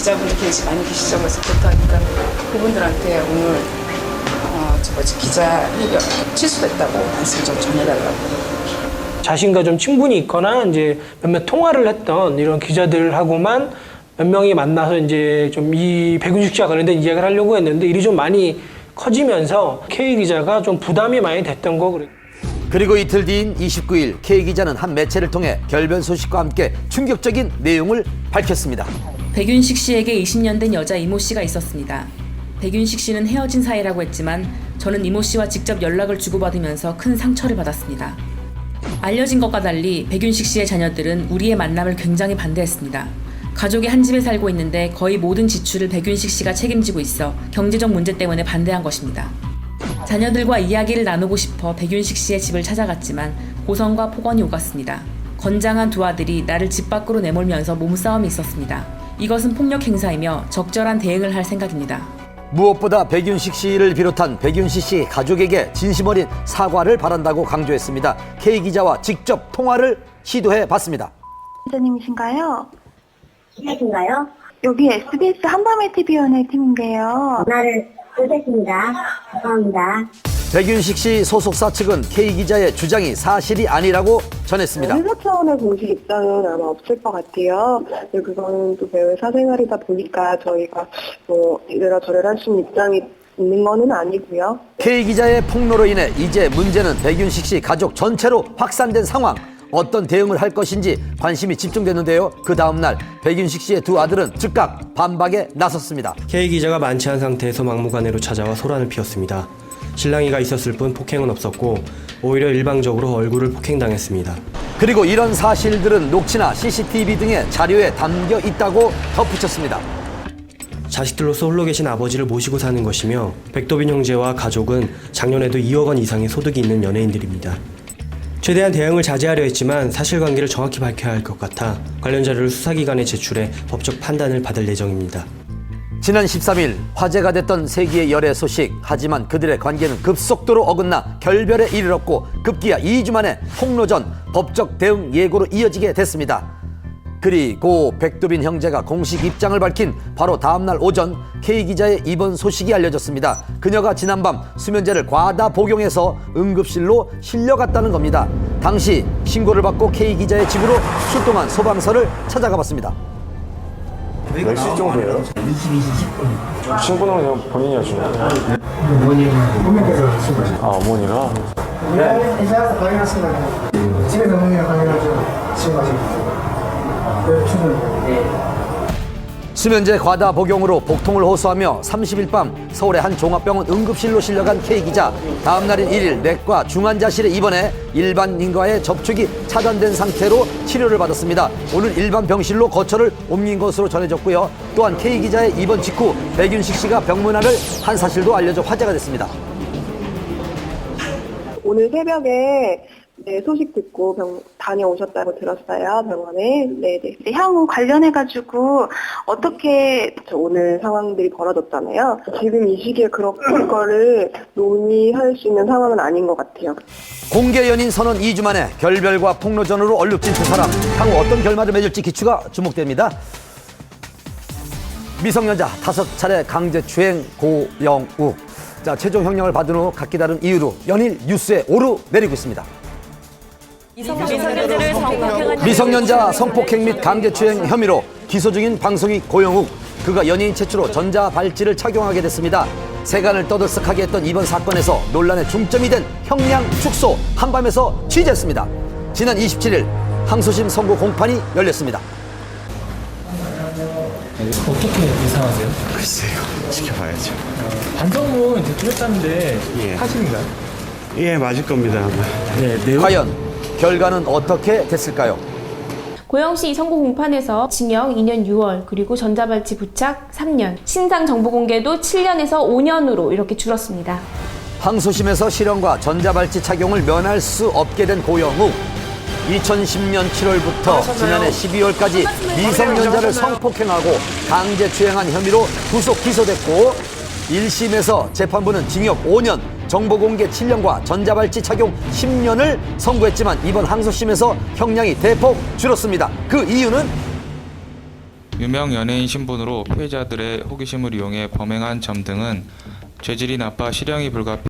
기자분들 많이 계시죠. 그래서 그렇다니까 그분들한테 오늘 기자 회견 취소됐다고 말씀 좀 전해달라고. 자신과 좀 친분이 있거나 이제 몇몇 통화를 했던 이런 기자들하고만 몇 명이 만나서 이제 좀 이 백윤식 씨와 관련된 이야기를 하려고 했는데 일이 좀 많이 커지면서 K 기자가 좀 부담이 많이 됐던 거 그래. 그리고 이틀 뒤인 29일 K 기자는 한 매체를 통해 결별 소식과 함께 충격적인 내용을 밝혔습니다. 백윤식 씨에게 20년 된 여자 이모 씨가 있었습니다. 백윤식 씨는 헤어진 사이라고 했지만 저는 이모 씨와 직접 연락을 주고받으면서 큰 상처를 받았습니다. 알려진 것과 달리 백윤식 씨의 자녀들은 우리의 만남을 굉장히 반대했습니다. 가족이 한 집에 살고 있는데 거의 모든 지출을 백윤식 씨가 책임지고 있어 경제적 문제 때문에 반대한 것입니다. 자녀들과 이야기를 나누고 싶어 백윤식 씨의 집을 찾아갔지만 고성과 폭언이 오갔습니다. 건장한 두 아들이 나를 집 밖으로 내몰면서 몸싸움이 있었습니다. 이것은 폭력 행사이며 적절한 대응을 할 생각입니다. 무엇보다 백윤식 씨를 비롯한 백윤식 씨 가족에게 진심 어린 사과를 바란다고 강조했습니다. K 기자와 직접 통화를 시도해 봤습니다. 기자님이신가요? 기자신가요? 여기 SBS 한밤의 TV연예 팀인데요. 전화를 끊겠습니다. 죄송합니다. 백윤식 씨 소속사 측은 K 기자의 주장이 사실이 아니라고 전했습니다. 회사 차원의 공식 입장은 아마 없을 것 같아요. 근데 그거는 또 배우의 사생활이다 보니까 저희가 뭐 이래라 저래라 할 수 있는 입장이 있는 거는 아니고요. K 기자의 폭로로 인해 이제 문제는 백윤식 씨 가족 전체로 확산된 상황. 어떤 대응을 할 것인지 관심이 집중됐는데요. 그 다음날 백윤식 씨의 두 아들은 즉각 반박에 나섰습니다. K 기자가 만취한 상태에서 막무가내로 찾아와 소란을 피웠습니다. 신랑이가 있었을 뿐 폭행은 없었고 오히려 일방적으로 얼굴을 폭행당했습니다. 그리고 이런 사실들은 녹취나 CCTV 등의 자료에 담겨 있다고 덧붙였습니다. 자식들로서 홀로 계신 아버지를 모시고 사는 것이며 백도빈 형제와 가족은 작년에도 2억 원 이상의 소득이 있는 연예인들입니다. 최대한 대응을 자제하려 했지만 사실관계를 정확히 밝혀야 할 것 같아 관련 자료를 수사기관에 제출해 법적 판단을 받을 예정입니다. 지난 13일 화제가 됐던 세기의 열애 소식. 하지만 그들의 관계는 급속도로 어긋나 결별에 이르렀고 급기야 2주 만에 폭로전 법적 대응 예고로 이어지게 됐습니다. 그리고 백도빈 형제가 공식 입장을 밝힌 바로 다음날 오전 K기자의 입원 소식이 알려졌습니다. 그녀가 지난밤 수면제를 과다 복용해서 응급실로 실려갔다는 겁니다. 당시 신고를 받고 K기자의 집으로 출동한 소방서를 찾아가 봤습니다. 몇 시 정도예요? 22시 10분. 신고는 그냥 본인이 하신 거예요? 어머니께서 신고하신 아, 어머니가? 네. 괜찮아서 확인하신다면 집에서 어머니가 확인하셔서 신고하신 거예요. 수면제 과다 복용으로 복통을 호소하며 30일 밤 서울의 한 종합병원 응급실로 실려간 K기자. 다음 날인 1일 내과 중환자실에 입원해 일반인과의 접촉이 차단된 상태로 치료를 받았습니다. 오늘 일반 병실로 거처를 옮긴 것으로 전해졌고요. 또한 K기자의 입원 직후 백윤식 씨가 병문안을 한 사실도 알려져 화제가 됐습니다. 오늘 새벽에 소식 듣고 다녀오셨다고 들었어요, 병원에. 네네. 향후 관련해가지고 어떻게 오늘 상황들이 벌어졌잖아요. 지금 이 시기에 그런 거를 논의할 수 있는 상황은 아닌 것 같아요. 공개 연인 선언 2주 만에 결별과 폭로전으로 얼룩진 두 사람. 향후 어떤 결말을 맺을지 기추가 주목됩니다. 미성년자 5차례 강제추행 고영욱. 자, 최종 형량을 받은 후 각기 다른 이유로 연일 뉴스에 오르내리고 있습니다. 미성년자 성폭행 및 강제추행 혐의로 기소 중인 방송인 고영욱. 그가 연예인 최초로 전자발찌를 착용하게 됐습니다. 세간을 떠들썩하게 했던 이번 사건에서 논란의 중점이 된 형량 축소 한밤에서 취재했습니다. 지난 27일 항소심 선고 공판이 열렸습니다. 어떻게 예상하세요? 글쎄요, 지켜봐야죠. 반성문 제출했다는데 예. 사실인가요? 예, 맞을 겁니다, 아마. 네, 내용. 과연 결과는 어떻게 됐을까요? 고영 씨 선고 공판에서 징역 2년 6월, 그리고 전자발찌 부착 3년, 신상 정보 공개도 7년에서 5년으로 이렇게 줄었습니다. 항소심에서 실형과 전자발찌 착용을 면할 수 없게 된 고영욱. 2010년 7월부터 지난해 12월까지 미성년자를 성폭행하고 강제추행한 혐의로 구속 기소됐고 1심에서 재판부는 징역 5년, 정보공개 7년과 전자발찌 착용 10년을 선고했지만 이번 항소심에서 형량이 대폭 줄었습니다. 그 이유는 유명 연예인 신분으로 피해자들의 호기심을 이용해 범행한 점 등은 죄질이 나빠 실형이 불가피